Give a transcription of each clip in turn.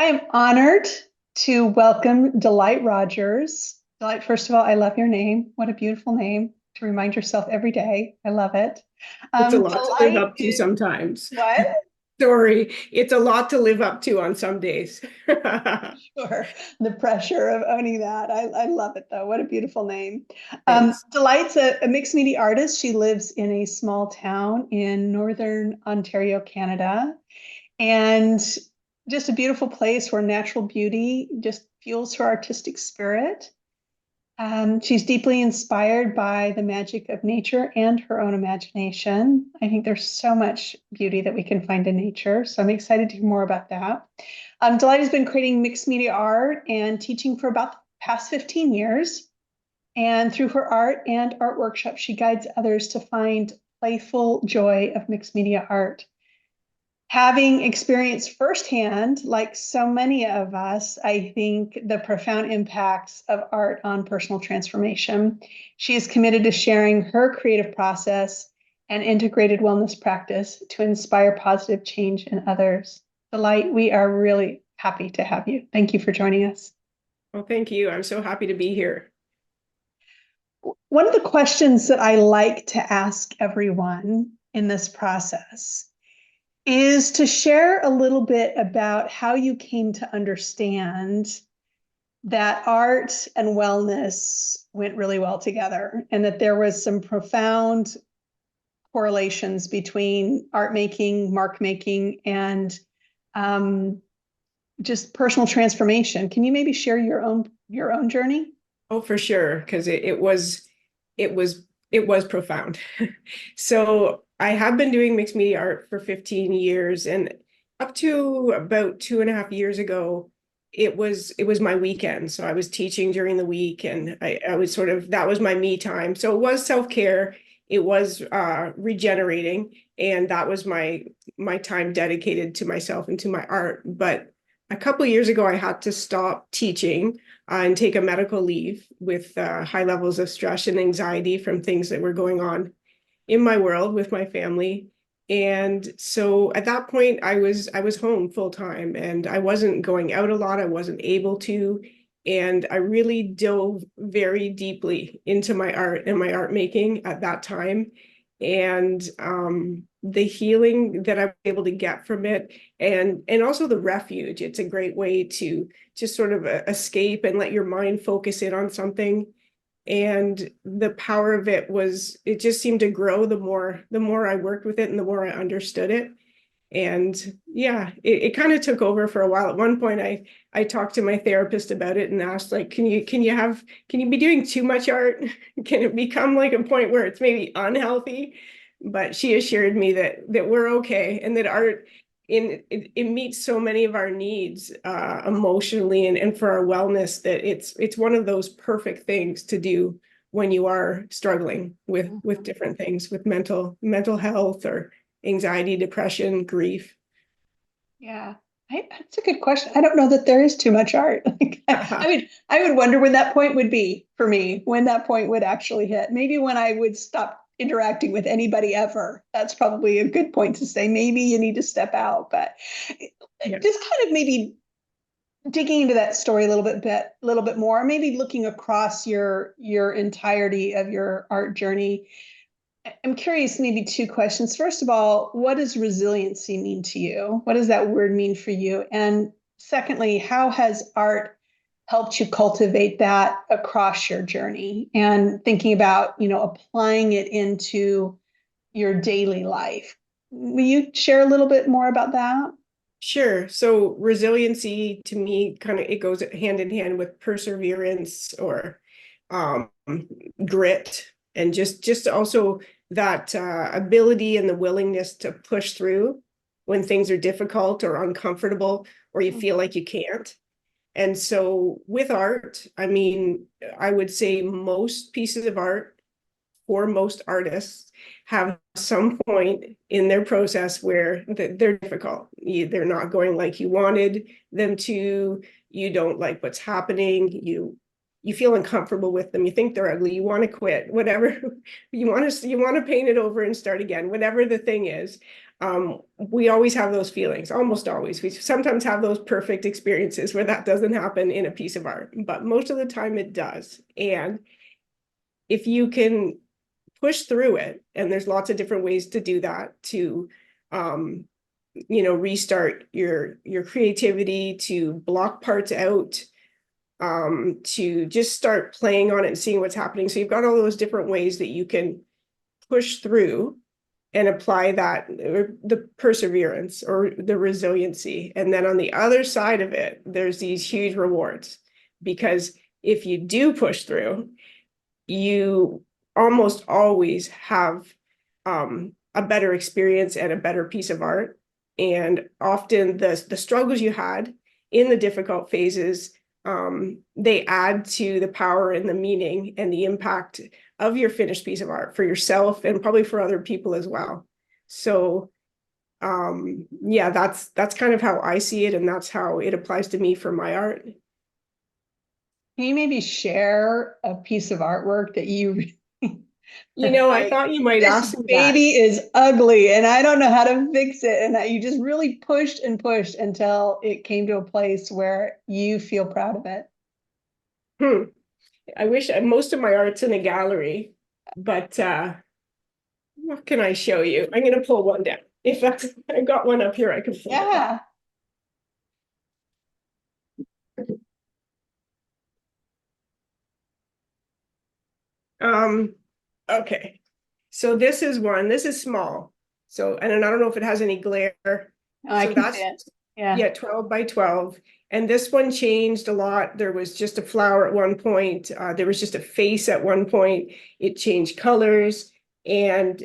I'm honored to welcome Delight Rogers. Delight, first of all, I love your name. What a beautiful name to remind yourself every day. I love it. It's a lot to live Delight up to is sometimes. what? Sorry, it's a lot to live up to on some days. Sure. The pressure of owning that. I love it though. What a beautiful name. Thanks. Delight's a mixed media artist. She lives in a small town in northern Ontario, Canada. And just a beautiful place where natural beauty just fuels her artistic spirit. She's deeply inspired by the magic of nature and her own imagination. I think there's so much beauty that we can find in nature. So I'm excited to hear more about that. Delight has been creating mixed media art and teaching for about the past 15 years. And through her art and art workshops, she guides others to find playful joy of mixed media art. Having experienced firsthand, like so many of us, I think the profound impacts of art on personal transformation. She is committed to sharing her creative process and integrated wellness practice to inspire positive change in others. Delight, we are really happy to have you. Thank you for joining us. Well, thank you. I'm so happy to be here. One of the questions that I like to ask everyone in this process is to share a little bit about how you came to understand that art and wellness went really well together and that there was some profound correlations between art making, mark making, and um, just personal transformation. Can you maybe share your own journey? Oh, for sure, because it was it was profound. So I have been doing mixed media art for 15 years, and up to about 2.5 years ago, it was my weekend. So I was teaching during the week, and I was sort of that was my me time. So it was self-care, it was regenerating, and that was my time dedicated to myself and to my art. But a couple of years ago, I had to stop teaching and take a medical leave with high levels of stress and anxiety from things that were going on in my world with my family. And so at that point, I was home full time, and I wasn't going out a lot. I wasn't able to. And I really dove very deeply into my art and my art making at that time. And the healing that I was able to get from it, and also the refuge. It's a great way to just sort of escape and let your mind focus in on something. And the power of it just seemed to grow the more I worked with it and the more I understood it. And yeah, it kind of took over for a while. At one point, I talked to my therapist about it and asked, like, can you be doing too much art? Can it become like a point where it's maybe unhealthy? But she assured me that we're okay, and that art it meets so many of our needs emotionally, and for our wellness, that it's one of those perfect things to do when you are struggling with different things, with mental health or anxiety, depression, grief. Yeah, that's a good question. I don't know that there is too much art. I would wonder when that point would be for me, when that point would actually hit. Maybe when I would stop interacting with anybody ever. That's probably a good point to say. Maybe you need to step out, but Yeah. just kind of maybe digging into that story a little bit more, maybe looking across your entirety of your art journey. I'm curious, maybe two questions. First of all, what does resiliency mean to you? What does that word mean for you? And secondly, how has art helped you cultivate that across your journey and thinking about, applying it into your daily life? Will you share a little bit more about that? Sure. So resiliency to me kind of it goes hand in hand with perseverance or um, grit, and just also that ability and the willingness to push through when things are difficult or uncomfortable, or you feel like you can't. And so with art, I mean, I would say most pieces of art for most artists have some point in their process where they're difficult. They're not going like you wanted them to. You don't like what's happening. You feel uncomfortable with them. You think they're ugly. You want to quit. Whatever you want to paint it over and start again. Whatever the thing is, We always have those feelings, almost always. We sometimes have those perfect experiences where that doesn't happen in a piece of art, but most of the time it does. And if you can push through it, and there's lots of different ways to do that, to restart your creativity, to block parts out, to just start playing on it and seeing what's happening. So you've got all those different ways that you can push through and apply that, or the perseverance or the resiliency. And then on the other side of it, there's these huge rewards, because if you do push through, you almost always have a better experience and a better piece of art. And often the struggles you had in the difficult phases, they add to the power and the meaning and the impact of your finished piece of art for yourself and probably for other people as well. So yeah, that's kind of how I see it, and that's how it applies to me for my art. Can you maybe share a piece of artwork that you I like, thought you might this ask me that. baby is ugly and I don't know how to fix it, and that you just really pushed and pushed until it came to a place where you feel proud of it? Hmm. I wish most of my art's in a gallery, but what can I show you? I'm gonna pull one down. If that's, I got one up here, I can pull down. Yeah. Um, okay. So this is one. This is small. So, and I don't know if it has any glare. Oh, I So can see that's, it. Yeah. yeah, 12 by 12. And this one changed a lot. There was just a flower at one point. There was just a face at one point. It changed colors. And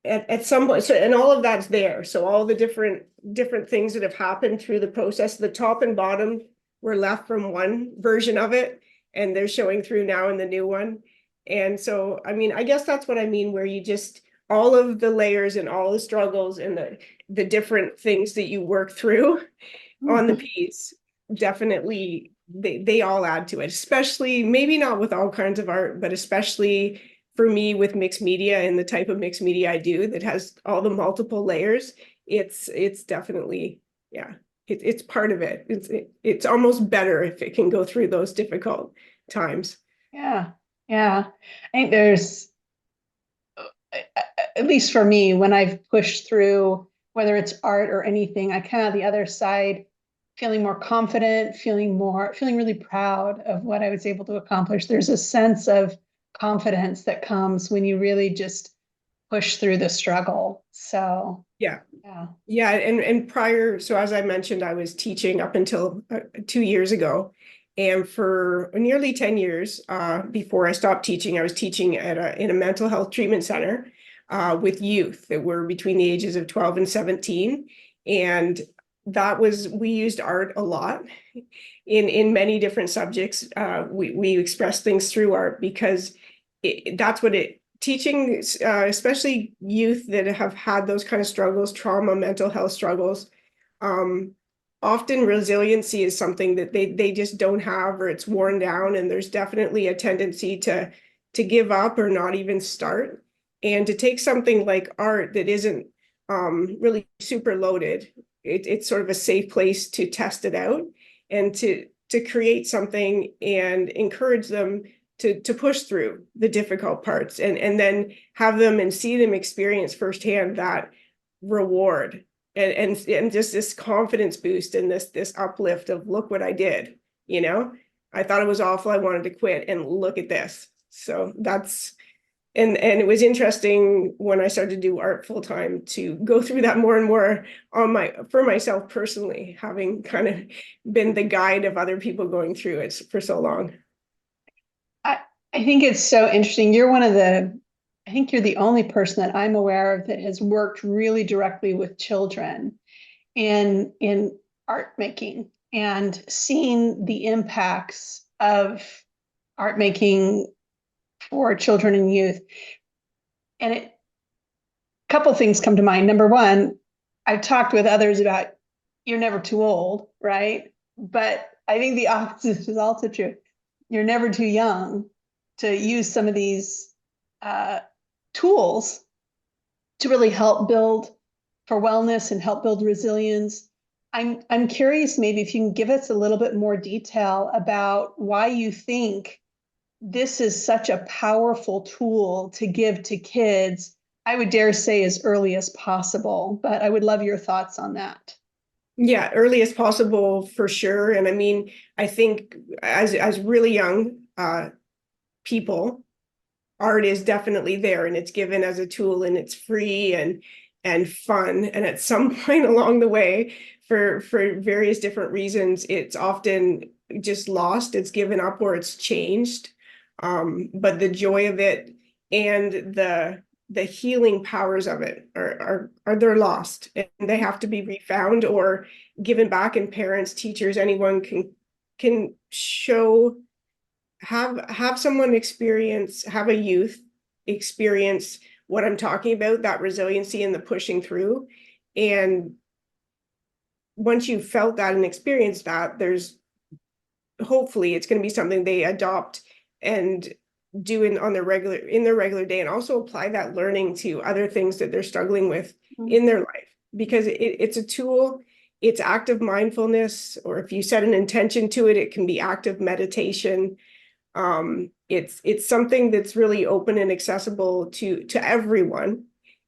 at some point, so, and all of that's there. So all the different things that have happened through the process, the top and bottom were left from one version of it, and they're showing through now in the new one. And so, I mean, I guess that's what I mean, where you just, all of the layers and all the struggles and the different things that you work through on the piece, definitely they all add to it, especially maybe not with all kinds of art, but especially for me with mixed media and the type of mixed media I do that has all the multiple layers. It's definitely, yeah, it's part of it. It's almost better if it can go through those difficult times. Yeah. Yeah. I think there's, at least for me, when I've pushed through, whether it's art or anything, I kind of the other side, feeling more confident, feeling really proud of what I was able to accomplish. There's a sense of confidence that comes when you really just push through the struggle. So, Yeah. yeah. Yeah, and prior, so as I mentioned, I was teaching up until 2 years ago, and for nearly 10 years before I stopped teaching, I was teaching in a mental health treatment center with youth that were between the ages of 12 and 17, and we used art a lot in many different subjects. We express things through art because that's what it teaching, especially youth that have had those kind of struggles, trauma, mental health struggles. Um, Often resiliency is something that they just don't have, or it's worn down, and there's definitely a tendency to give up or not even start. And to take something like art that isn't really super loaded, it's sort of a safe place to test it out and to create something and encourage them to push through the difficult parts, and then have them and see them experience firsthand that reward, and just this confidence boost and this uplift of, look what I did, you know, I thought it was awful, I wanted to quit, and look at this. So that's, and it was interesting when I started to do art full time to go through that more and more for myself personally, having kind of been the guide of other people going through it for so long. I, I think it's so interesting. I think you're the only person that I'm aware of that has worked really directly with children in art making and seen the impacts of art making for children and youth. And a couple things come to mind. Number one, I've talked with others about you're never too old, right? But I think the opposite is also true. You're never too young to use some of these uh, tools to really help build for wellness and help build resilience. I'm curious, maybe if you can give us a little bit more detail about why you think this is such a powerful tool to give to kids. I would dare say as early as possible, but I would love your thoughts on that. Yeah, early as possible for sure. And I mean, I think as really young people, art is definitely there, and it's given as a tool, and it's free and fun. And at some point along the way, for various different reasons, it's often just lost, it's given up, or it's changed. But the joy of it and the healing powers of it are they're lost, and they have to be refound or given back. And parents, teachers, anyone can show, have someone experience, have a youth experience what I'm talking about, that resiliency and the pushing through. And once you've felt that and experienced that, there's hopefully it's going to be something they adopt and do in their regular day, and also apply that learning to other things that they're struggling with in their life, because it's a tool. It's active mindfulness, or if you set an intention to it, it can be active meditation. It's something that's really open and accessible to everyone.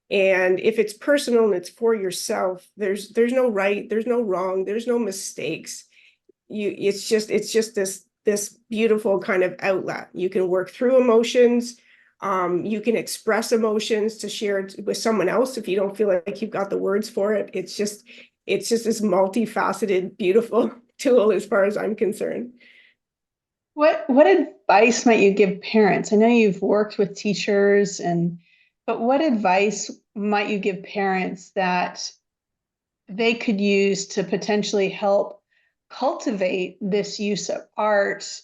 And if it's personal and it's for yourself, there's no right, there's no wrong, there's no mistakes. It's just this beautiful kind of outlet. You can work through emotions. You can express emotions to share it with someone else if you don't feel like you've got the words for it. It's just this multifaceted, beautiful tool as far as I'm concerned. What advice might you give parents? I know you've worked with teachers but what advice might you give parents that they could use to potentially help cultivate this use of art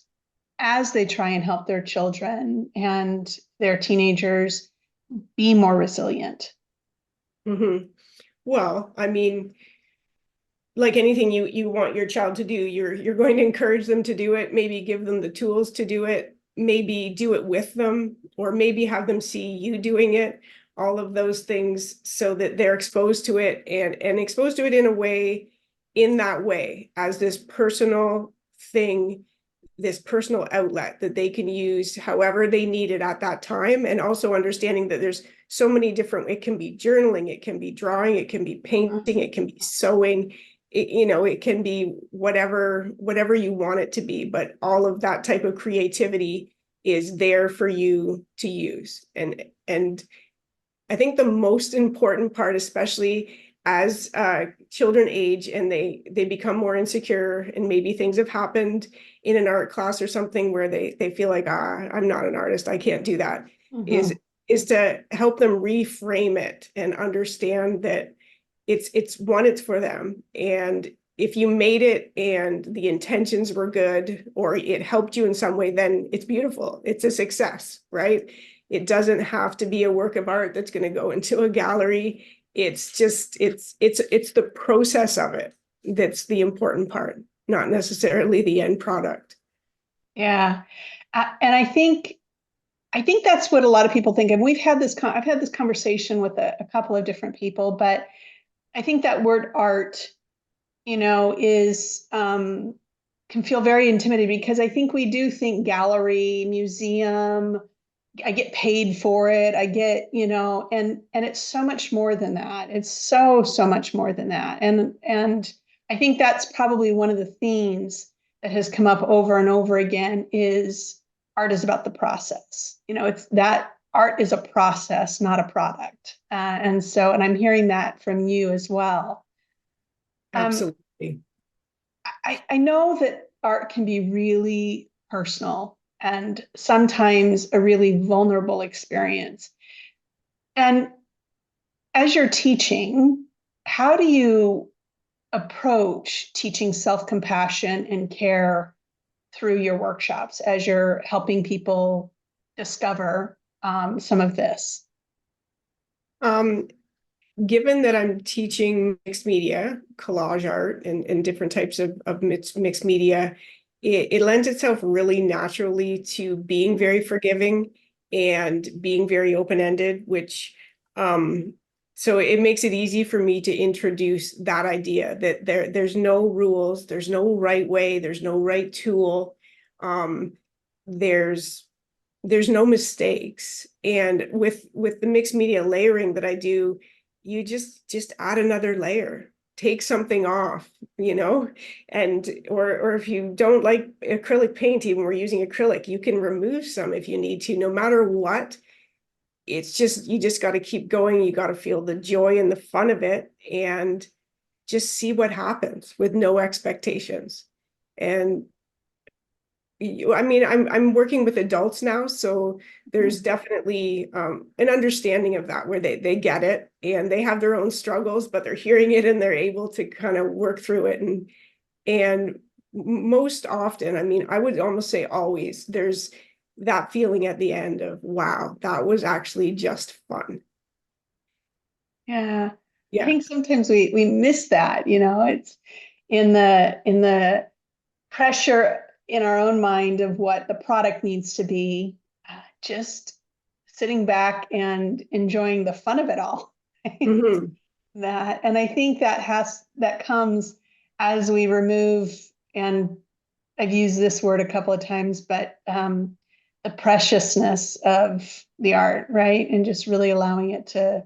as they try and help their children and their teenagers be more resilient? Mhm. Well, I mean, like anything you want your child to do, you're going to encourage them to do it, maybe give them the tools to do it, maybe do it with them, or maybe have them see you doing it, all of those things, so that they're exposed to it, and exposed to it in that way, as this personal thing, this personal outlet that they can use however they need it at that time. And also understanding that there's so many different, it can be journaling, it can be drawing, it can be painting, it can be sewing, it can be whatever you want it to be, but all of that type of creativity is there for you to use. And I think the most important part, especially as children age and they become more insecure, and maybe things have happened in an art class or something where they feel like, I'm not an artist, I can't do that, Mhm. is to help them reframe it and understand that it's for them. And if you made it and the intentions were good, or it helped you in some way, then it's beautiful. It's a success, right? It doesn't have to be a work of art that's going to go into a gallery. It's just, it's the process of it that's the important part, not necessarily the end product. Yeah. And I think that's what a lot of people think. And I've had this conversation with a couple of different people, but I think that word art, is can feel very intimidating, because I think we do think gallery, museum, I get paid for it. I get, and it's so much more than that. It's so much more than that. And I think that's probably one of the themes that has come up over and over again is art is about the process. It's that art is a process, not a product. And I'm hearing that from you as well. Um, Absolutely. I know that art can be really personal and sometimes a really vulnerable experience. And as you're teaching, how do you approach teaching self-compassion and care through your workshops as you're helping people discover some of this? Um, Given that I'm teaching mixed media, collage art, and different types of mixed media, it lends itself really naturally to being very forgiving and being very open-ended, which So it makes it easy for me to introduce that idea that there's no rules, there's no right way, there's no right tool. Um, there's there's no mistakes. And with the mixed media layering that I do, you just add another layer, take something off, and or if you don't like acrylic paint, even we're using acrylic, you can remove some if you need to, no matter what. It's just, you just got to keep going. You got to feel the joy and the fun of it and just see what happens with no expectations. And I mean, I'm working with adults now, so there's definitely an understanding of that where they get it and they have their own struggles, but they're hearing it and they're able to kind of work through it. And most often, I mean, I would almost say always, there's that feeling at the end of, wow, that was actually just fun. Yeah. I Yeah. think sometimes we miss that, it's in the pressure in our own mind of what the product needs to be, just sitting back and enjoying the fun of it all. Hmm. That, and I think that comes as we remove, and I've used this word a couple of times, but the preciousness of the art, right? And just really allowing it to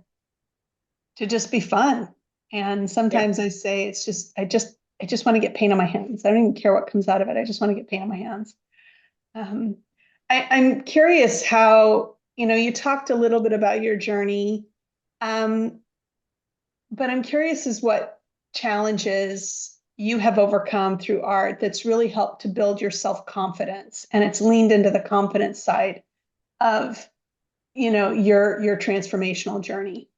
just be fun. And Yeah. sometimes I say it's just I just want to get paint on my hands. I don't even care what comes out of it. I just want to get paint on my hands. Um, I'm curious how, you talked a little bit about your journey, um, but I'm curious as what challenges you have overcome through art that's really helped to build your self-confidence, and it's leaned into the confidence side of, your transformational journey.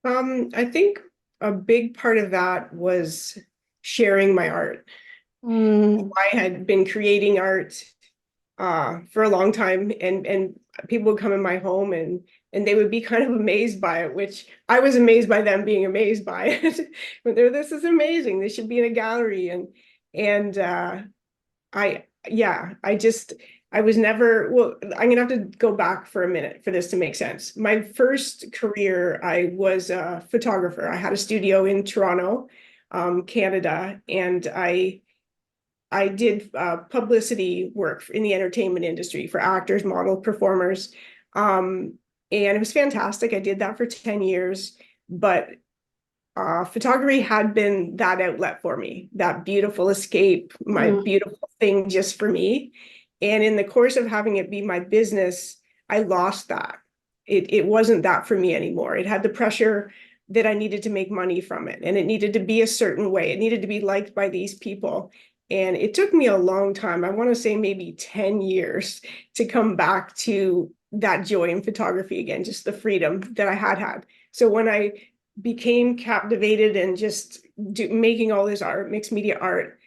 I think a big part of that was sharing my art. Mm, I had been creating art for a long time, and people would come in my home and they would be kind of amazed by it, which I was amazed by them being amazed by it. But they're, this is amazing. This should be in a gallery. And yeah, I was never, well, I'm gonna have to go back for a minute for this to make sense. My first career, I was a photographer. I had a studio in Toronto, Canada, and I did publicity work in the entertainment industry for actors, model, performers. Um, and it was fantastic. I did that for 10 years, but photography had been that outlet for me, that beautiful escape, my mm, beautiful thing just for me. And in the course of having it be my business, I lost that. It wasn't that for me anymore. It had the pressure that I needed to make money from it, and it needed to be a certain way. It needed to be liked by these people. And it took me a long time, I want to say maybe 10 years, to come back to that joy in photography again, just the freedom that I had had. So when I became captivated and just making all this art, mixed media art,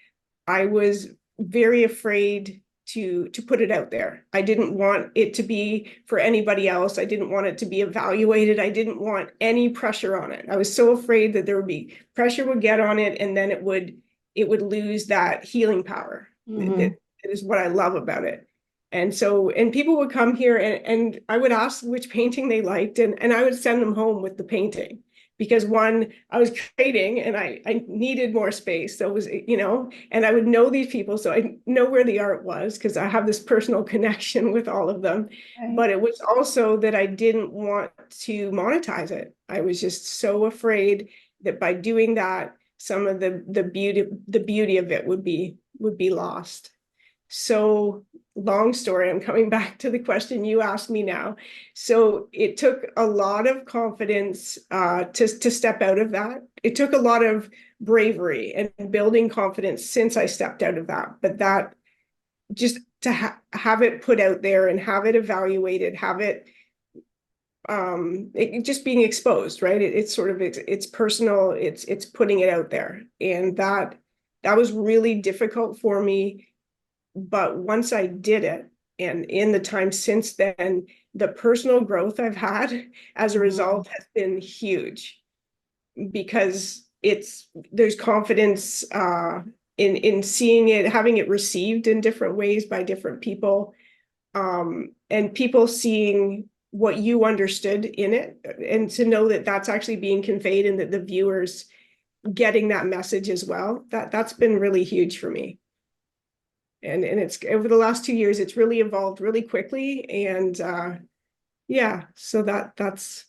I was very afraid to put it out there. I didn't want it to be for anybody else. I didn't want it to be evaluated. I didn't want any pressure on it. I was so afraid that there would be pressure would get on it, and then it would lose that healing power. mhm. That is what I love about it. And so, and people would come here and I would ask which painting they liked, and I would send them home with the painting, because one, I was creating and I needed more space. So it was, and I would know these people. So I know where the art was because I have this personal connection with all of them. Right. But it was also that I didn't want to monetize it. I was just so afraid that by doing that, some of the beauty of it would be lost. So, long story, I'm coming back to the question you asked me now. So it took a lot of confidence to step out of that. It took a lot of bravery and building confidence since I stepped out of that. But that, just to have it put out there and have it evaluated, have it just being exposed, right? It's sort of, it's personal, it's putting it out there. And that was really difficult for me. But once I did it, and in the time since then, the personal growth I've had as a Mhm. result has been huge, because there's confidence in seeing it, having it received in different ways by different people, and people seeing what you understood in it, and to know that that's actually being conveyed and that the viewers getting that message as well, that's been really huge for me. And it's over the last 2 years, it's really evolved really quickly. And yeah, so that's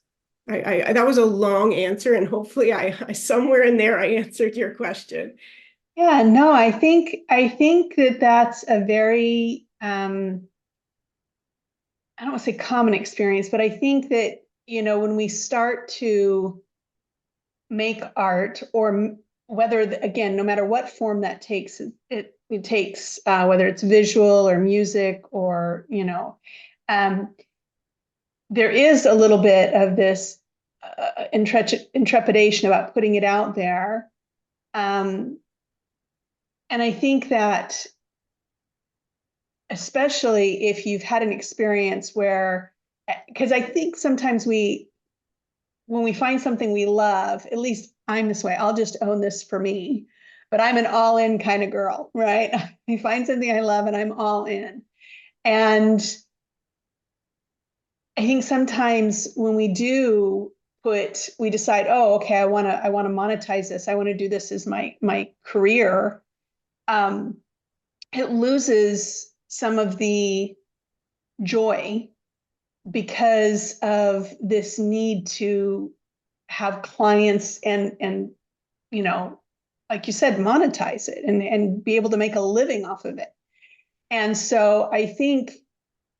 I that was a long answer, and hopefully I somewhere in there I answered your question. Yeah, no, I think that that's a very I don't want to say common experience, but I think that, when we start to make art, or whether, again, no matter what form that takes, it takes, whether it's visual or music, or, um, there is a little bit of this intrepidation about putting it out there. Um, and I think that, especially if you've had an experience where, because I think sometimes when we find something we love, at least I'm this way, I'll just own this for me, but I'm an all in kind of girl, right? I find something I love and I'm all in. And I think sometimes when we decide, oh, okay, I want to monetize this. I want to do this as my career. Um, it loses some of the joy because of this need to have clients, and you know like you said, monetize it, and be able to make a living off of it. And so I think,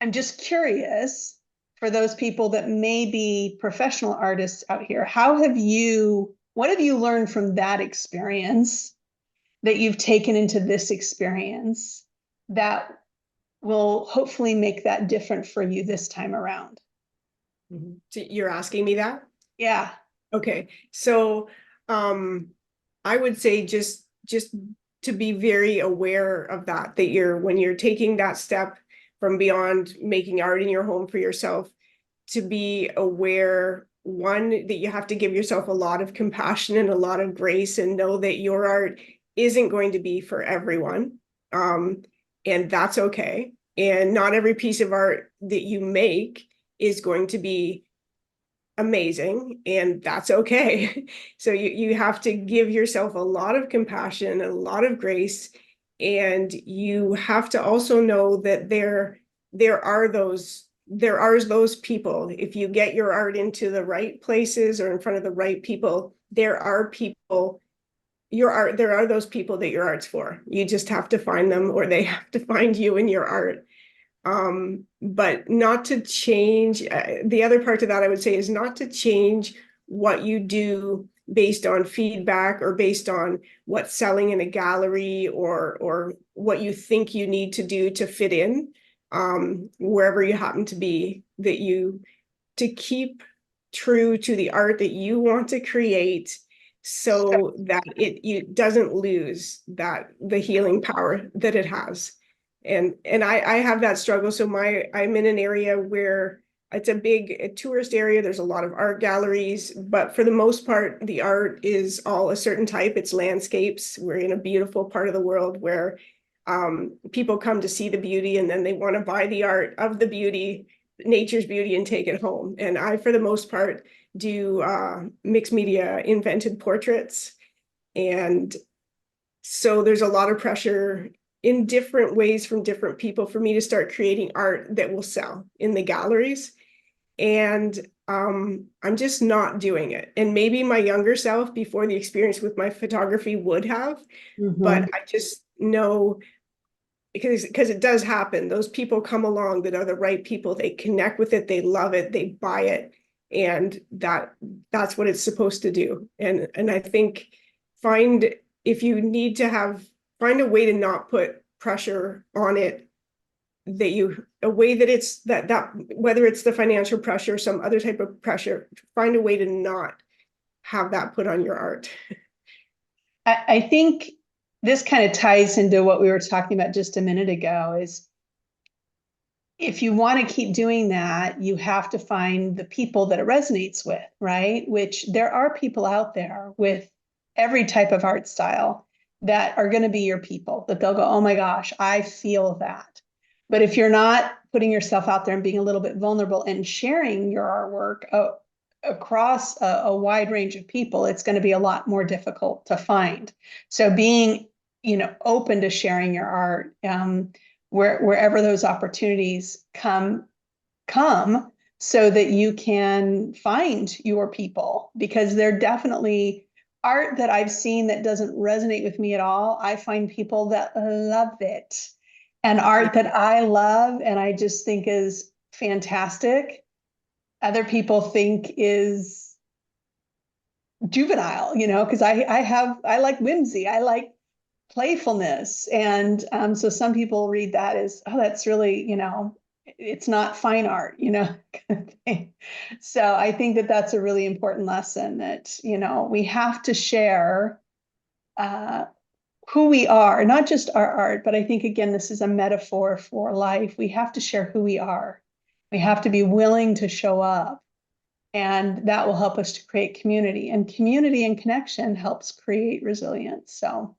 I'm just curious, for those people that may be professional artists out here, what have you learned from that experience that you've taken into this experience that will hopefully make that different for you this time around? So you're asking me that? Yeah. Okay. So um I would say just to be very aware of that, that you're when you're taking that step from beyond making art in your home for yourself, to be aware, one, that you have to give yourself a lot of compassion and a lot of grace, and know that your art isn't going to be for everyone. Um, and that's okay. And not every piece of art that you make is going to be amazing, and that's okay. So you have to give yourself a lot of compassion, a lot of grace, and you have to also know that there are those people. If you get your art into the right places or in front of the right people, there are those people that your art's for. You just have to find them, or they have to find you in your art. But not to change. The other part of that I would say is not to change what you do based on feedback, or based on what's selling in a gallery, or what you think you need to do to fit in, wherever you happen to be. That you to keep true to the art that you want to create, so that it doesn't lose the healing power that it has. And I have that struggle. So I'm in an area where it's a tourist area. There's a lot of art galleries, but for the most part, the art is all a certain type. It's landscapes. We're in a beautiful part of the world where people come to see the beauty, and then they want to buy the art of the beauty, nature's beauty, and take it home. And I, for the most part, do mixed media invented portraits. And so there's a lot of pressure in different ways from different people for me to start creating art that will sell in the galleries. And I'm just not doing it. And maybe my younger self before the experience with my photography would have, but Mhm. I just know, because it does happen. Those people come along that are the right people. They connect with it, they love it, they buy it, and that's what it's supposed to do. And I think, find if you need to find a way to not put pressure on it, a way that it's that whether it's the financial pressure or some other type of pressure, find a way to not have that put on your art. I think this kind of ties into what we were talking about just a minute ago, is if you want to keep doing that, you have to find the people that it resonates with, right? Which there are people out there with every type of art style that are going to be your people, that they'll go, oh my gosh, I feel that. But if you're not putting yourself out there and being a little bit vulnerable and sharing your artwork across a wide range of people, it's going to be a lot more difficult to find. So being, open to sharing your art, wherever those opportunities come, so that you can find your people, because they're definitely art that I've seen that doesn't resonate with me at all. I find people that love it, and art that I love and I just think is fantastic, other people think is juvenile, because I like whimsy, I like playfulness. And so some people read that as, oh, that's really, it's not fine art, kind of thing. So I think that that's a really important lesson, that, we have to share uh, who we are, not just our art, but I think, again, this is a metaphor for life. We have to share who we are. We have to be willing to show up, and that will help us to create community, and community and connection helps create resilience. So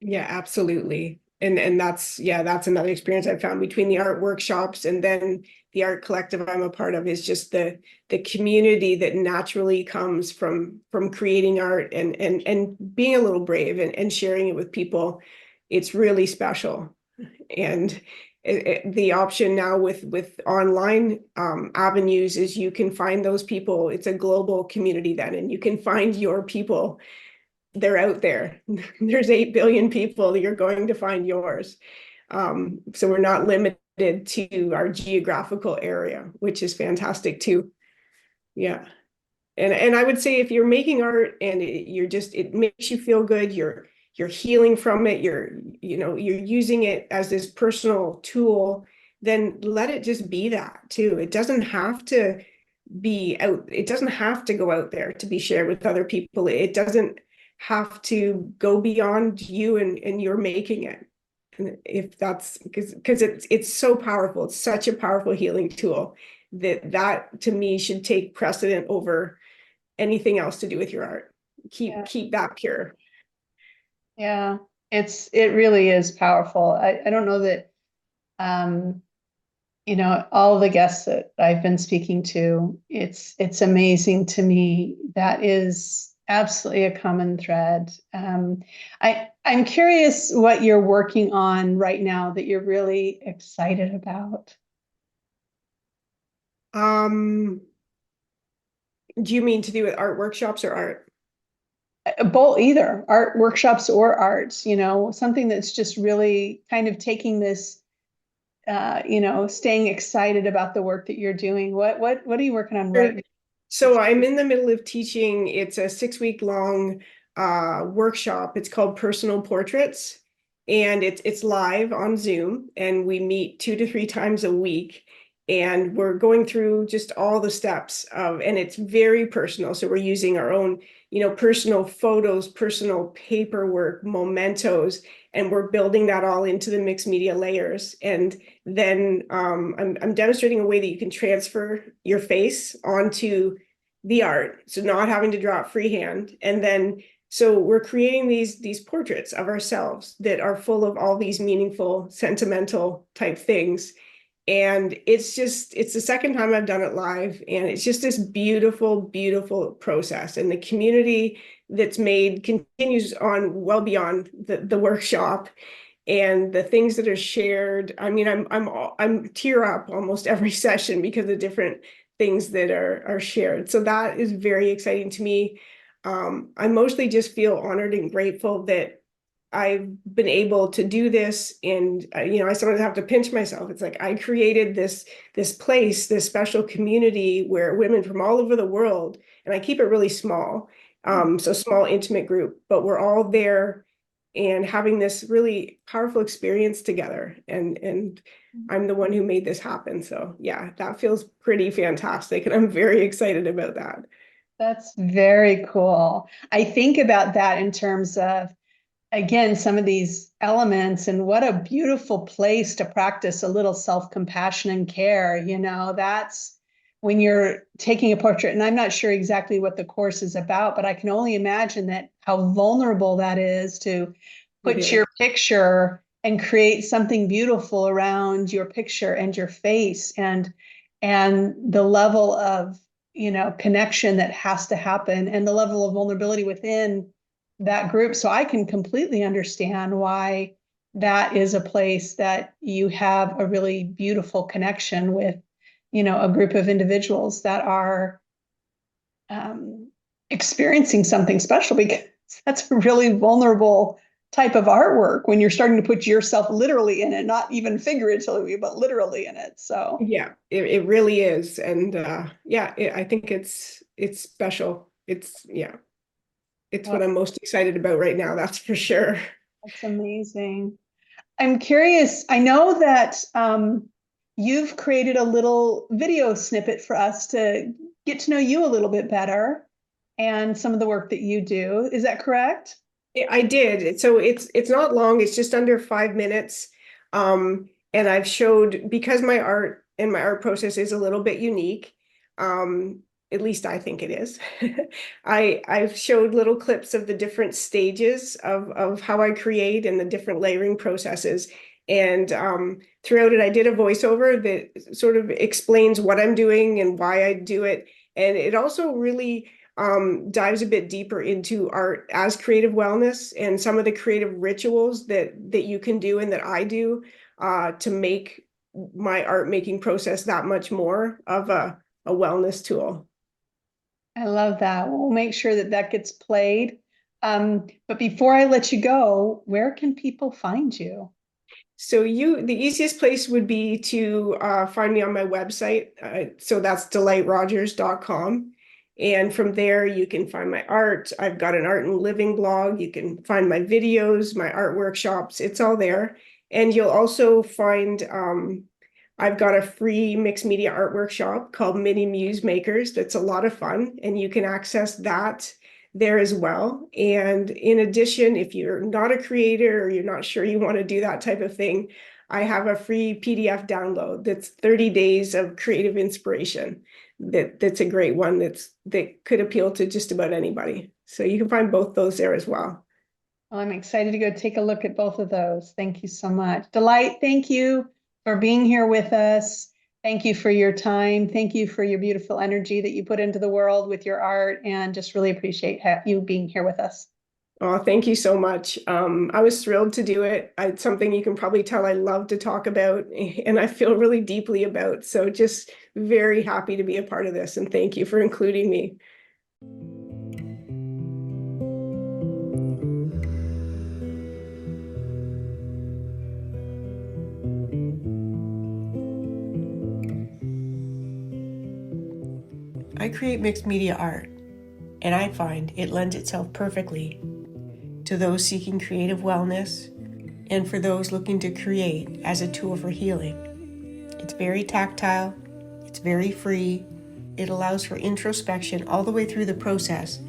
Yeah, absolutely. And that's another experience I found between the art workshops and then the art collective I'm a part of, is just the community that naturally comes from creating art and being a little brave and sharing it with people. It's really special. And the option now with online avenues is you can find those people. It's a global community then, and you can find your people. They're out there. There's 8 billion people that you're going to find yours. So we're not limited to our geographical area, which is fantastic too. Yeah. And I would say if you're making art and it makes you feel good, you're healing from it, you're using it as this personal tool, then let it just be that too. It doesn't have to be out, it doesn't have to go out there to be shared with other people. It doesn't have to go beyond you and you're making it. And if that's because it's so powerful, it's such a powerful healing tool that to me should take precedent over anything else to do with your art. yeah, Keep that pure. yeah, it really is powerful. I don't know that um, all the guests that I've been speaking to, it's amazing to me. That is absolutely a common thread. I'm curious what you're working on right now that you're really excited about. Um, do you mean to do with art workshops or art? Both, either art workshops or arts, something that's just really kind of taking this, staying excited about the work that you're doing. What are you working on right now? So I'm in the middle of teaching. It's a 6 week long workshop. It's called Personal Portraits, and it's live on Zoom, and we meet 2 to 3 times a week. And we're going through just all the steps and it's very personal. So we're using our own, personal photos, personal paperwork, mementos, and we're building that all into the mixed media layers. And then I'm demonstrating a way that you can transfer your face onto the art, so not having to draw it freehand. And then so we're creating these portraits of ourselves that are full of all these meaningful, sentimental type things. And it's the second time I've done it live, and it's just this beautiful, beautiful process. And the community that's made continues on well beyond the workshop, and the things that are shared. I mean, I'm tear up almost every session because of different things that are shared. So that is very exciting to me. I mostly just feel honored and grateful that I've been able to do this. And I sometimes have to pinch myself. It's like I created this place, this special community where women from all over the world, and I keep it really small, so small, intimate group, but we're all there and having this really powerful experience together. And I'm the one who made this happen. So yeah, that feels pretty fantastic, and I'm very excited about that. That's very cool. I think about that in terms of, again, some of these elements, and what a beautiful place to practice a little self-compassion and care. That's when you're taking a portrait, and I'm not sure exactly what the course is about, but I can only imagine that how vulnerable that is to It put is. your picture and create something beautiful around your picture and your face and the level of, connection that has to happen and the level of vulnerability within that group. So I can completely understand why that is a place that you have a really beautiful connection with, a group of individuals that are experiencing something special, because that's a really vulnerable type of artwork when you're starting to put yourself literally in it, not even figuratively, but literally in it. So Yeah, it really is. And yeah, I think it's special. It's well, what I'm most excited about right now, that's for sure. that's amazing. I'm curious. I know that you've created a little video snippet for us to get to know you a little bit better and some of the work that you do. Is that correct? I did. So it's not long, it's just under 5 minutes. And I've showed, because my art and my art process is a little bit unique, at least I think it is. I've showed little clips of the different stages of how I create and the different layering processes. And throughout it, I did a voiceover that sort of explains what I'm doing and why I do it. And it also really dives a bit deeper into art as creative wellness and some of the creative rituals that you can do and that I do to make my art making process that much more of a wellness tool. I love that. We'll make sure that that gets played. But before I let you go, where can people find you? So the easiest place would be to find me on my website. So that's delightrogers.com. And from there, you can find my art. I've got an art and living blog. You can find my videos, my art workshops. It's all there. And you'll also find, I've got a free mixed media art workshop called Mini Muse Makers. That's a lot of fun. And you can access that there as well. And in addition, if you're not a creator or you're not sure you want to do that type of thing, I have a free PDF download that's 30 days of creative inspiration. That's a great one that could appeal to just about anybody. So you can find both those there as well. Well, I'm excited to go take a look at both of those. Thank you so much. Delight, thank you for being here with us. Thank you for your time. Thank you for your beautiful energy that you put into the world with your art, and just really appreciate you being here with us. Oh, thank you so much. I was thrilled to do it. It's something you can probably tell I love to talk about and I feel really deeply about. So just very happy to be a part of this. And thank you for including me. I create mixed media art, and I find it lends itself perfectly to those seeking creative wellness and for those looking to create as a tool for healing. It's very tactile, it's very free, it allows for introspection all the way through the process.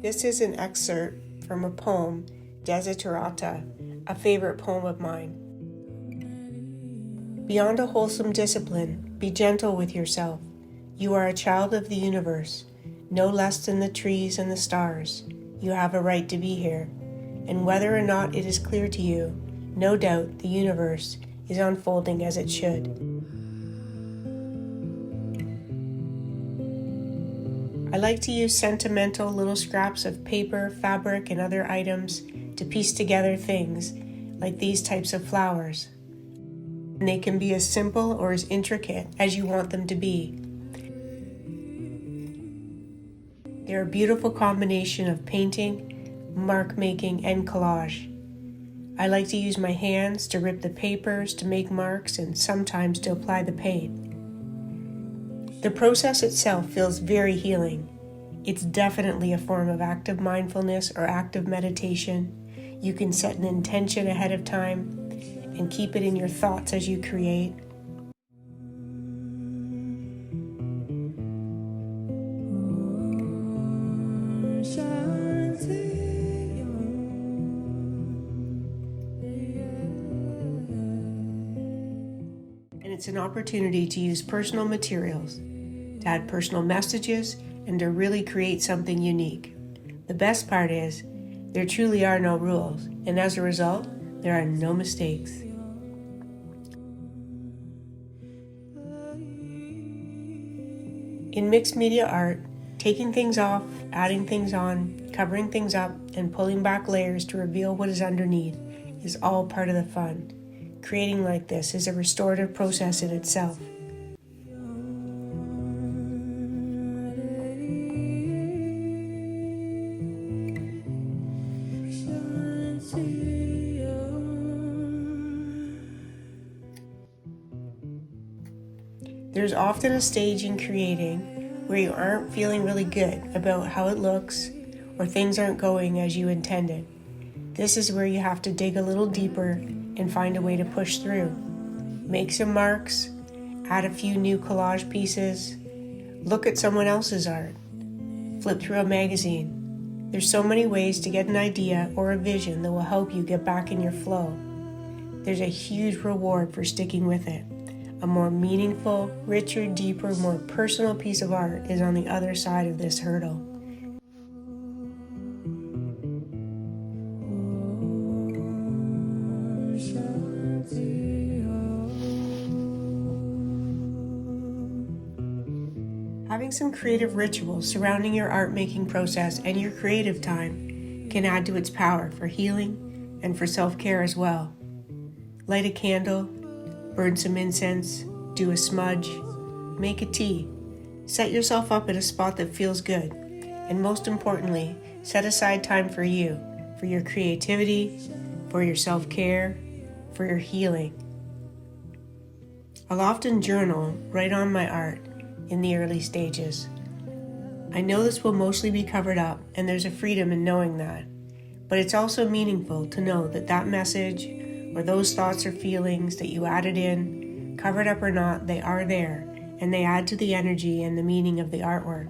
This is an excerpt from a poem, Desiderata, a favorite poem of mine. Beyond a wholesome discipline, be gentle with yourself. You are a child of the universe, no less than the trees and the stars. You have a right to be here, and whether or not it is clear to you, no doubt the universe is unfolding as it should. I like to use sentimental little scraps of paper, fabric, and other items to piece together things like these types of flowers. And they can be as simple or as intricate as you want them to be. They're a beautiful combination of painting, mark making, and collage. I like to use my hands to rip the papers, to make marks, and sometimes to apply the paint. The process itself feels very healing. It's definitely a form of active mindfulness or active meditation. You can set an intention ahead of time and keep it in your thoughts as you create. It's an opportunity to use personal materials, to add personal messages, and to really create something unique. The best part is, there truly are no rules, and as a result, there are no mistakes. In mixed media art, taking things off, adding things on, covering things up, and pulling back layers to reveal what is underneath is all part of the fun. Creating like this is a restorative process in itself. There's often a stage in creating where you aren't feeling really good about how it looks or things aren't going as you intended. This is where you have to dig a little deeper and find a way to push through. Make some marks, add a few new collage pieces, look at someone else's art, flip through a magazine. There's so many ways to get an idea or a vision that will help you get back in your flow. There's a huge reward for sticking with it. A more meaningful, richer, deeper, more personal piece of art is on the other side of this hurdle. Having some creative rituals surrounding your art-making process and your creative time can add to its power for healing and for self-care as well. Light a candle, burn some incense, do a smudge, make a tea. Set yourself up in a spot that feels good, and most importantly, set aside time for you, for your creativity, for your self-care, for your healing. I'll often journal, write on my art in the early stages. I know this will mostly be covered up, and there's a freedom in knowing that, but it's also meaningful to know that that message or those thoughts or feelings that you added in, covered up or not, they are there, and they add to the energy and the meaning of the artwork.